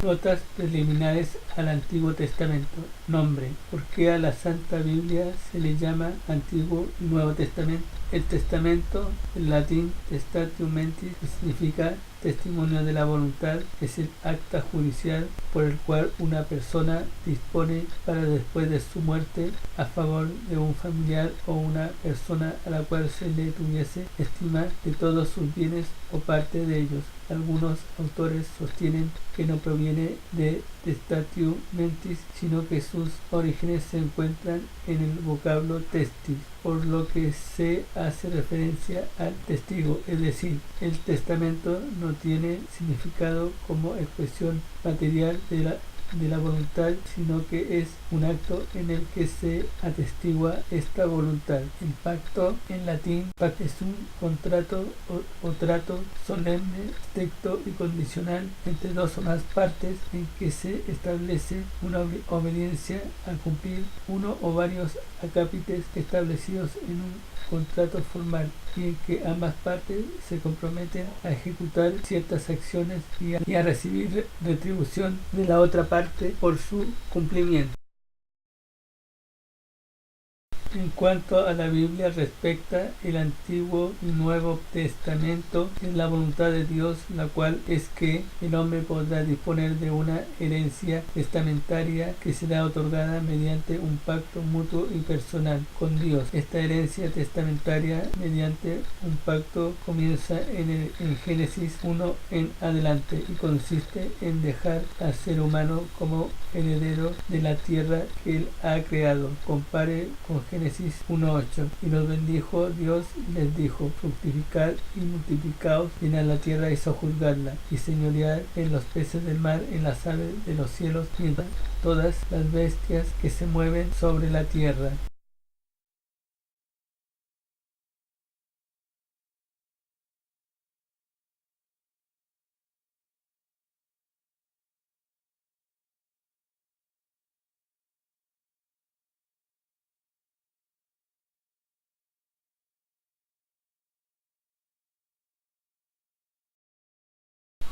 Notas preliminares al Antiguo Testamento. Nombre. ¿Por qué a la Santa Biblia se le llama Antiguo y Nuevo Testamento? El testamento, en latín Testatio Mentis, que significa testimonio de la voluntad, es el acta judicial por el cual una persona dispone para después de su muerte a favor de un familiar o una persona a la cual se le tuviese estima de todos sus bienes o parte de ellos. Algunos autores sostienen que no proviene de Testatio Mentis, sino que sus orígenes se encuentran en el vocablo testis, por lo que se hace referencia al testigo, es decir, el testamento no tiene significado como expresión material de la voluntad, sino que es un acto en el que se atestigua esta voluntad. El pacto, en latín, pacto, es un contrato o trato solemne, estricto y condicional entre dos o más partes en que se establece una obediencia al cumplir uno o varios acápites establecidos en un contrato formal y en que ambas partes se comprometen a ejecutar ciertas acciones y a recibir retribución de la otra parte por su cumplimiento. En cuanto a la Biblia respecta, el Antiguo y Nuevo Testamento es la voluntad de Dios, la cual es que el hombre podrá disponer de una herencia testamentaria que será otorgada mediante un pacto mutuo y personal con Dios. Esta herencia testamentaria mediante un pacto comienza en Génesis 1 en adelante y consiste en dejar al ser humano como heredero de la tierra que él ha creado. Compare con Génesis 1:8. Y los bendijo Dios y les dijo: fructificad y multiplicaos, llenad la tierra y sojuzgadla, y señoread en los peces del mar, en las aves de los cielos y en todas las bestias que se mueven sobre la tierra.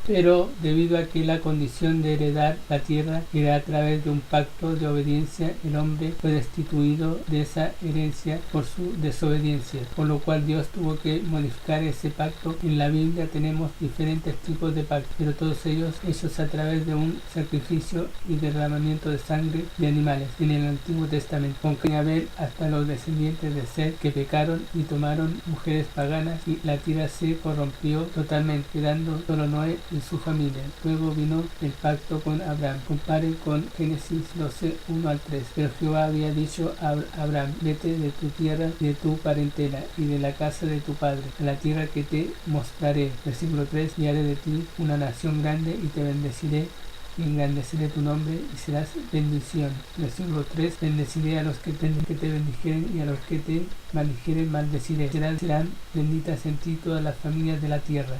Pero debido a que la condición de heredar la tierra era a través de un pacto de obediencia, el hombre fue destituido de esa herencia por su desobediencia, por lo cual Dios tuvo que modificar ese pacto. En la Biblia tenemos diferentes tipos de pactos, pero todos ellos hechos a través de un sacrificio y derramamiento de sangre de animales. En el Antiguo Testamento, con Caín y Abel hasta los descendientes de Seth, que pecaron y tomaron mujeres paganas, y la tierra se corrompió totalmente, quedando solo Noé y su familia. Luego vino el pacto con Abraham. Compare con Génesis 12, 1 al 3. Pero Jehová había dicho a Abraham: vete de tu tierra y de tu parentela y de la casa de tu padre, a la tierra que te mostraré. Versículo 3. Y haré de ti una nación grande y te bendeciré y engrandeceré tu nombre y serás bendición. Versículo 3. Bendeciré a los que te bendijeren y a los que te maldijeren maldeciré. Serán benditas en ti todas las familias de la tierra.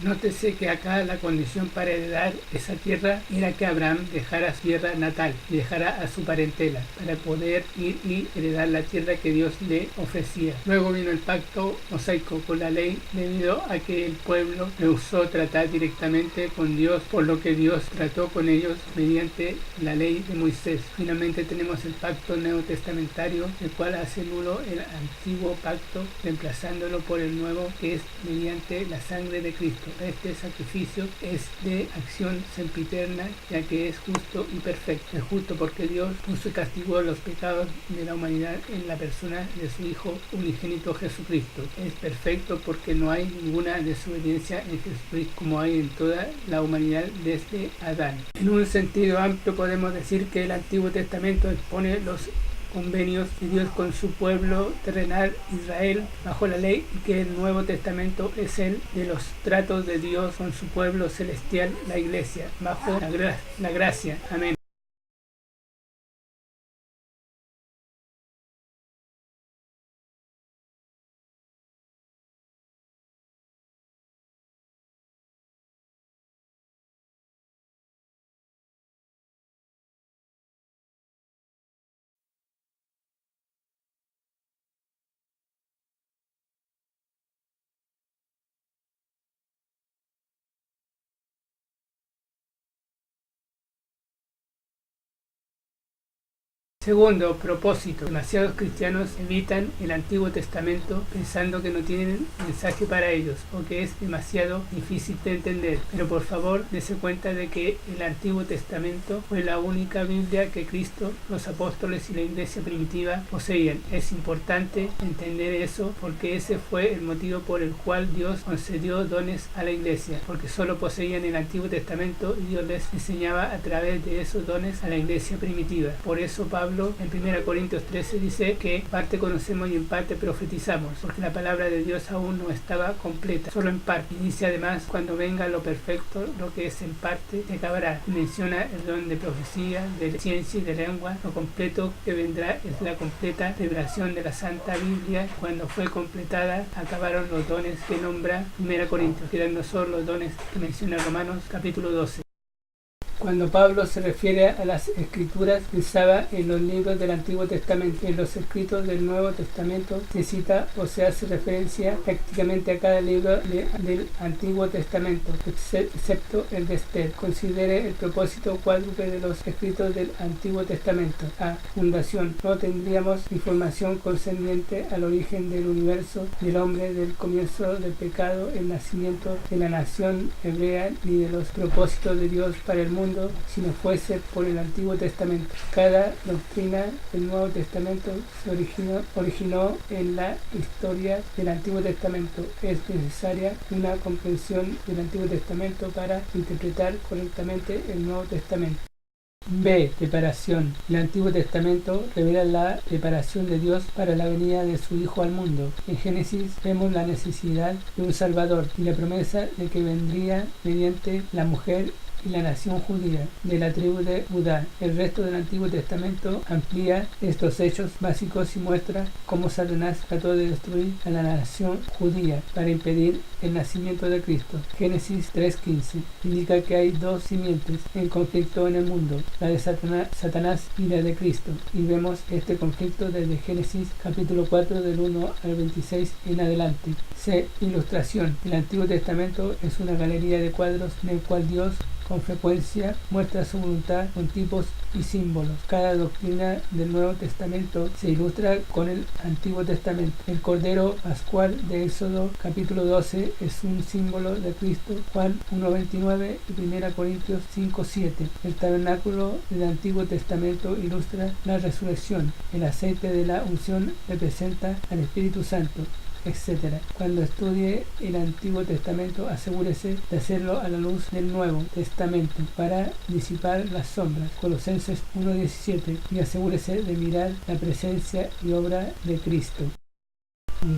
Nótese que acá la condición para heredar esa tierra era que Abraham dejara su tierra natal, dejara a su parentela, para poder ir y heredar la tierra que Dios le ofrecía. Luego vino el pacto mosaico con la ley, debido a que el pueblo rehusó tratar directamente con Dios, por lo que Dios trató con ellos mediante la ley de Moisés. Finalmente tenemos el pacto neotestamentario, el cual hace nulo el antiguo pacto, reemplazándolo por el nuevo, que es mediante la sangre de Cristo. Este sacrificio es de acción sempiterna, ya que es justo y perfecto. Es justo porque Dios puso y castigó los pecados de la humanidad en la persona de su Hijo unigénito Jesucristo. Es perfecto porque no hay ninguna desobediencia en Jesucristo, como hay en toda la humanidad desde Adán. En un sentido amplio podemos decir que el Antiguo Testamento expone los convenios de Dios con su pueblo terrenal Israel bajo la ley, y que el Nuevo Testamento es el de los tratos de Dios con su pueblo celestial, la Iglesia, bajo la gracia. Amén. Segundo propósito, demasiados cristianos evitan el Antiguo Testamento pensando que no tienen mensaje para ellos o que es demasiado difícil de entender. Pero por favor, dése cuenta de que el Antiguo Testamento fue la única Biblia que Cristo, los apóstoles y la iglesia primitiva poseían. Es importante entender eso porque ese fue el motivo por el cual Dios concedió dones a la iglesia, porque solo poseían el Antiguo Testamento y Dios les enseñaba a través de esos dones a la iglesia primitiva. Por eso Pablo en 1 Corintios 13 dice que en parte conocemos y en parte profetizamos, porque la palabra de Dios aún no estaba completa, solo en parte. Y dice además, cuando venga lo perfecto, lo que es en parte se acabará. Y menciona el don de profecía, de ciencia y de lengua. Lo completo que vendrá es la completa revelación de la Santa Biblia. Cuando fue completada, acabaron los dones que nombra 1 Corintios, quedando solo los dones que menciona Romanos capítulo 12. Cuando Pablo se refiere a las escrituras, pensaba en los libros del Antiguo Testamento. En los escritos del Nuevo Testamento se cita o se hace referencia prácticamente a cada libro del Antiguo Testamento, excepto el de Esther. Considere el propósito cuádruple de los escritos del Antiguo Testamento. A. Fundación. No tendríamos información concerniente al origen del universo, del hombre, del comienzo del pecado, el nacimiento de la nación hebrea, ni de los propósitos de Dios para el mundo si no fuese por el Antiguo Testamento. Cada doctrina del Nuevo Testamento se originó en la historia del Antiguo Testamento. Es necesaria una comprensión del Antiguo Testamento para interpretar correctamente el Nuevo Testamento. B. Preparación. El Antiguo Testamento revela la preparación de Dios para la venida de su Hijo al mundo. En Génesis vemos la necesidad de un Salvador y la promesa de que vendría mediante la mujer y la nación judía de la tribu de Judá. El resto del Antiguo Testamento amplía estos hechos básicos y muestra cómo Satanás trató de destruir a la nación judía para impedir el nacimiento de Cristo. Génesis 3:15 indica que hay dos simientes en conflicto en el mundo, la de Satanás y la de Cristo, y vemos este conflicto desde Génesis capítulo 4 del 1 al 26 en adelante. C. Ilustración. El Antiguo Testamento es una galería de cuadros en el cual Dios con frecuencia muestra su voluntad con tipos y símbolos. Cada doctrina del Nuevo Testamento se ilustra con el Antiguo Testamento. El Cordero Pascual de Éxodo capítulo 12 es un símbolo de Cristo, Juan 1:29 y 1 Corintios 5:7. El tabernáculo del Antiguo Testamento ilustra la resurrección. El aceite de la unción representa al Espíritu Santo, etc. Cuando estudie el Antiguo Testamento, asegúrese de hacerlo a la luz del Nuevo Testamento para disipar las sombras. Colosenses 1:17. Y asegúrese de mirar la presencia y obra de Cristo.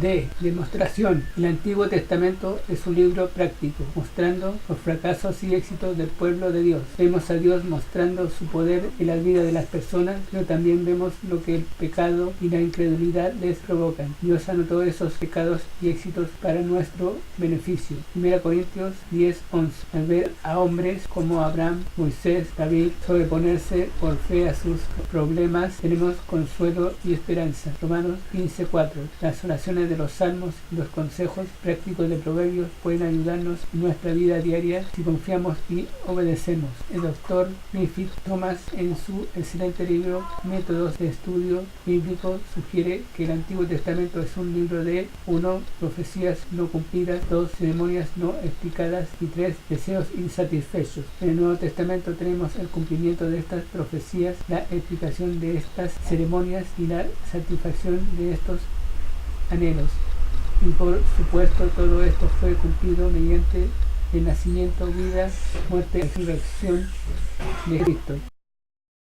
D. Demostración. El Antiguo Testamento es un libro práctico, mostrando los fracasos y éxitos del pueblo de Dios. Vemos a Dios mostrando su poder en la vida de las personas, pero también vemos lo que el pecado y la incredulidad les provocan. Dios anotó esos pecados y éxitos para nuestro beneficio. 1 Corintios 10:11. Al ver a hombres como Abraham, Moisés, David sobreponerse por fe a sus problemas, tenemos consuelo y esperanza. Romanos 15:4. Las oraciones de los salmos y los consejos prácticos de Proverbios pueden ayudarnos en nuestra vida diaria si confiamos y obedecemos. El doctor Griffith Thomas, en su excelente libro Métodos de Estudio Bíblico, sugiere que el Antiguo Testamento es un libro de 1. Profecías no cumplidas, 2. Ceremonias no explicadas y 3. Deseos insatisfechos. En el Nuevo Testamento tenemos el cumplimiento de estas profecías, la explicación de estas ceremonias y la satisfacción de estos anhelos. Y por supuesto todo esto fue cumplido mediante el nacimiento, vida, muerte y resurrección de Cristo.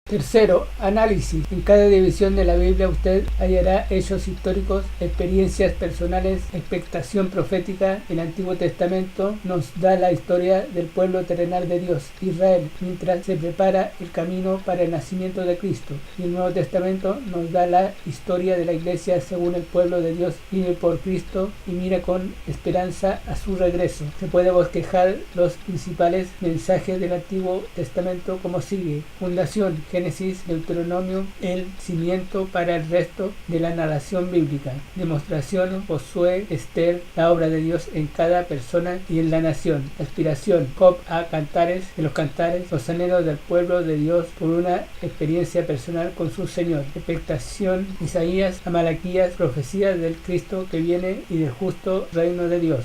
Tercero, análisis. En cada división de la Biblia usted hallará hechos históricos, experiencias personales, expectación profética. El Antiguo Testamento nos da la historia del pueblo terrenal de Dios, Israel, mientras se prepara el camino para el nacimiento de Cristo. Y el Nuevo Testamento nos da la historia de la Iglesia según el pueblo de Dios vive por Cristo y mira con esperanza a su regreso. Se puede bosquejar los principales mensajes del Antiguo Testamento como sigue. Fundación. Génesis, Deuteronomio, el cimiento para el resto de la narración bíblica. Demostración, Josué, Esther, la obra de Dios en cada persona y en la nación. Aspiración, Job a Cantares de los Cantares, los anhelos del pueblo de Dios por una experiencia personal con su Señor. Expectación, Isaías a Malaquías, profecías del Cristo que viene y del justo reino de Dios.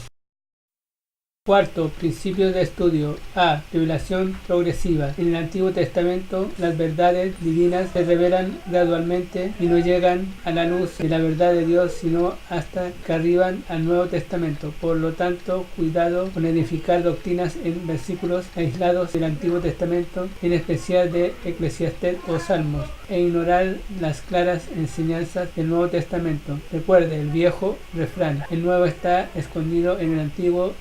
Cuarto, principios de estudio. A. Revelación progresiva. En el Antiguo Testamento, las verdades divinas se revelan gradualmente y no llegan a la luz de la verdad de Dios sino hasta que arriban al Nuevo Testamento. Por lo tanto, cuidado con edificar doctrinas en versículos aislados del Antiguo Testamento, en especial de Eclesiastés o Salmos, e ignorar las claras enseñanzas del Nuevo Testamento. Recuerde el viejo refrán: el nuevo está escondido en el antiguo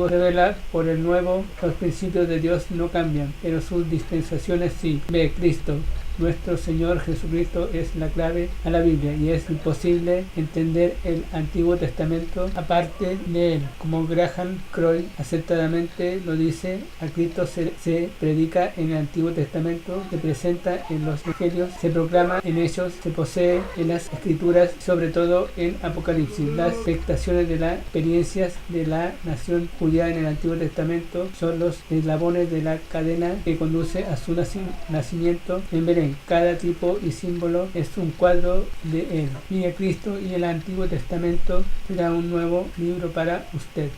revela por el nuevo. Los principios de Dios no cambian, pero sus dispensaciones sí. B. Cristo. Nuestro Señor Jesucristo es la clave a la Biblia y es imposible entender el Antiguo Testamento aparte de él. Como Graham Croy acertadamente lo dice, a Cristo se predica en el Antiguo Testamento, se presenta en los Evangelios, se proclama en Hechos, se posee en las Escrituras, sobre todo en Apocalipsis. Las expectaciones de las experiencias de la nación judía en el Antiguo Testamento son los eslabones de la cadena que conduce a su nacimiento en Belén. Cada tipo y símbolo es un cuadro de él. Y a Cristo y el Antiguo Testamento será un nuevo libro para usted.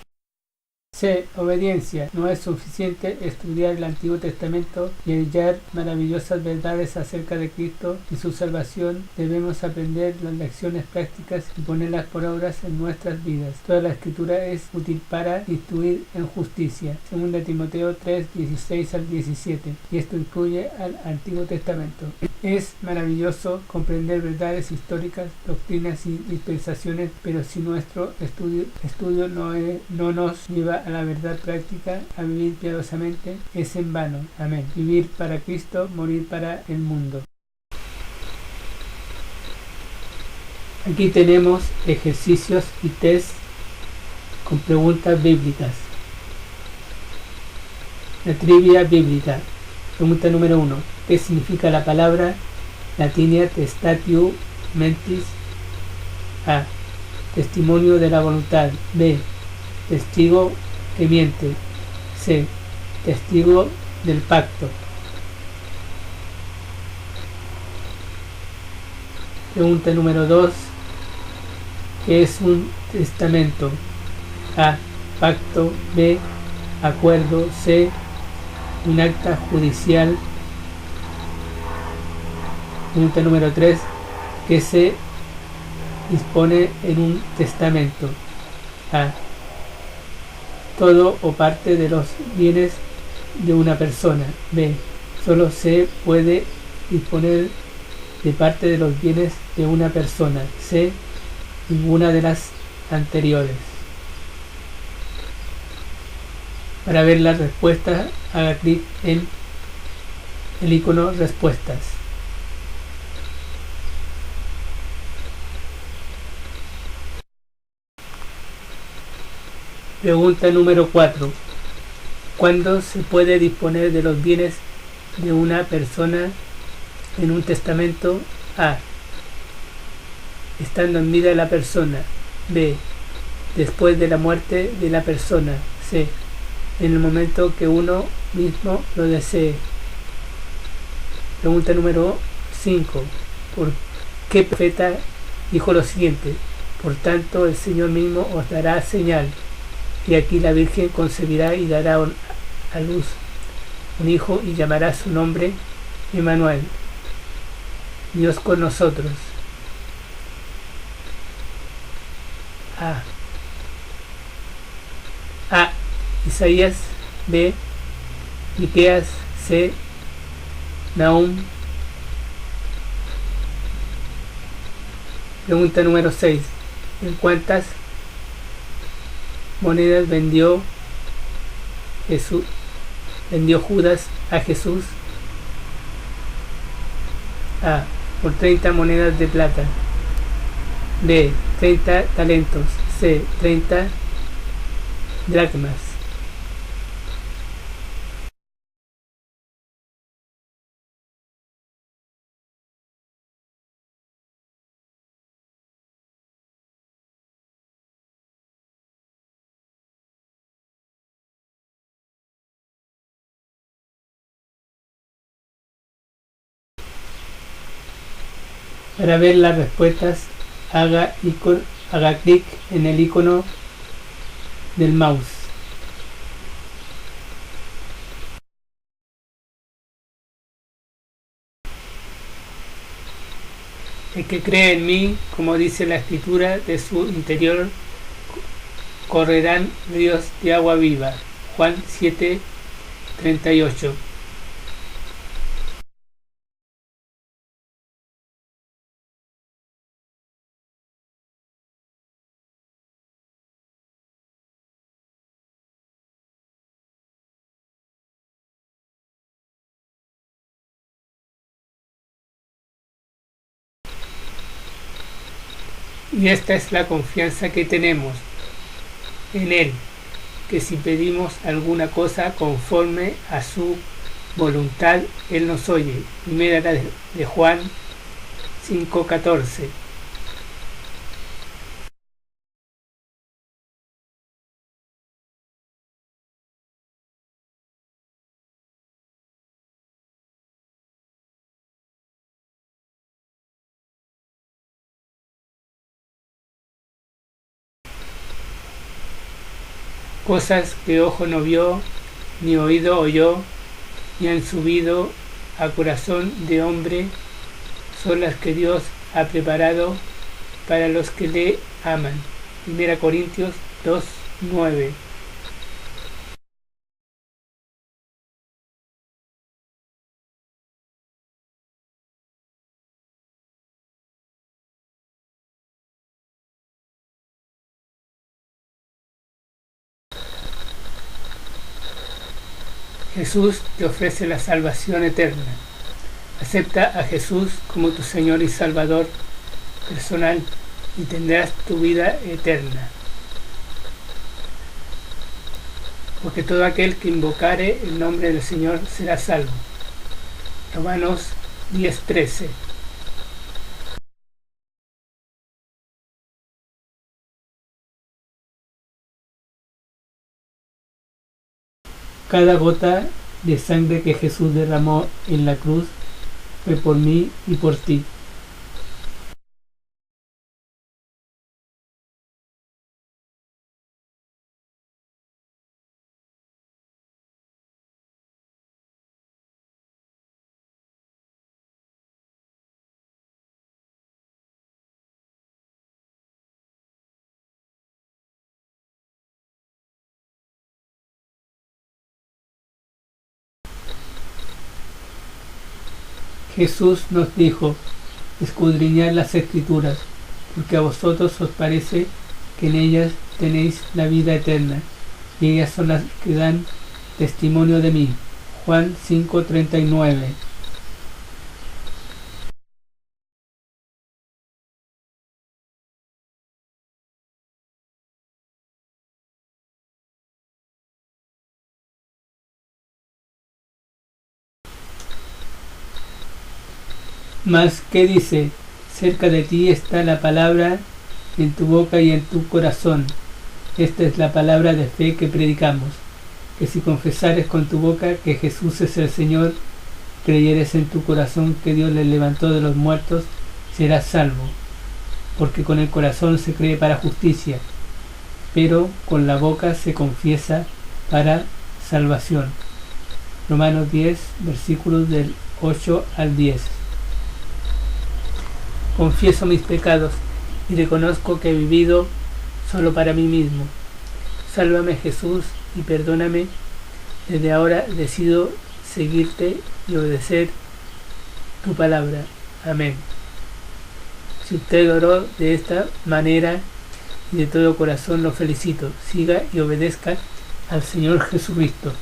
C. Obediencia. No es suficiente estudiar el Antiguo Testamento y hallar maravillosas verdades acerca de Cristo y su salvación. Debemos aprender las lecciones prácticas y ponerlas por obras en nuestras vidas. Toda la Escritura es útil para instruir en justicia. 2 Timoteo 3, 16 al 17. Y esto incluye al Antiguo Testamento. Es maravilloso comprender verdades históricas, doctrinas y dispensaciones, pero si nuestro estudio no nos lleva a la verdad práctica, a vivir piadosamente, es en vano. Amén. Vivir para Cristo, morir para el mundo. Aquí tenemos ejercicios y test con preguntas bíblicas. La trivia bíblica. Pregunta número 1. ¿Qué significa la palabra latina testatio mentis? A. Testimonio de la voluntad. B. Testigo que miente. C. Testigo del pacto. Pregunta número 2. ¿Qué es un testamento? A. Pacto. B. Acuerdo. C. Un acta judicial. Pregunta número 3. ¿Qué se dispone en un testamento? A. Todo o parte de los bienes de una persona. B. Solo se puede disponer de parte de los bienes de una persona. C. Ninguna de las anteriores. Para ver la respuesta, haga clic en el icono Respuestas. Pregunta número 4. ¿Cuándo se puede disponer de los bienes de una persona en un testamento? A. Estando en vida la persona. B. Después de la muerte de la persona. C. En el momento que uno mismo lo desee. Pregunta número 5. ¿Por qué profeta dijo lo siguiente? Por tanto, el Señor mismo os dará señal. Y aquí la Virgen concebirá y dará a luz un hijo y llamará su nombre Emmanuel, Dios con nosotros. A. Isaías. B. Miqueas. C. Nahum. Pregunta número 6. ¿En cuántas monedas vendió Judas a Jesús? A. Por 30 monedas de plata. B. 30 talentos. C. 30 dracmas. Para ver las respuestas, haga clic en el icono del mouse. El que cree en mí, como dice la escritura, de su interior correrán ríos de agua viva. Juan 7:38. Y esta es la confianza que tenemos en Él, que si pedimos alguna cosa conforme a su voluntad, Él nos oye. Primera de Juan 5:14. Cosas que ojo no vio, ni oído oyó, ni han subido a corazón de hombre, son las que Dios ha preparado para los que le aman. 1 Corintios 2:9. Jesús te ofrece la salvación eterna. Acepta a Jesús como tu Señor y Salvador personal y tendrás tu vida eterna. Porque todo aquel que invocare el nombre del Señor será salvo. Romanos 10:13. Cada gota de sangre que Jesús derramó en la cruz fue por mí y por ti. Jesús nos dijo: escudriñad las Escrituras, porque a vosotros os parece que en ellas tenéis la vida eterna, y ellas son las que dan testimonio de mí. Juan 5:39. Mas, ¿qué dice? Cerca de ti está la palabra, en tu boca y en tu corazón. Esta es la palabra de fe que predicamos, que si confesares con tu boca que Jesús es el Señor, creyeres en tu corazón que Dios le levantó de los muertos, serás salvo. Porque con el corazón se cree para justicia, pero con la boca se confiesa para salvación. Romanos 10, versículos del 8 al 10. Confieso mis pecados y reconozco que he vivido solo para mí mismo. Sálvame, Jesús, y perdóname. Desde ahora decido seguirte y obedecer tu palabra. Amén. Si usted oró de esta manera y de todo corazón, lo felicito. Siga y obedezca al Señor Jesucristo.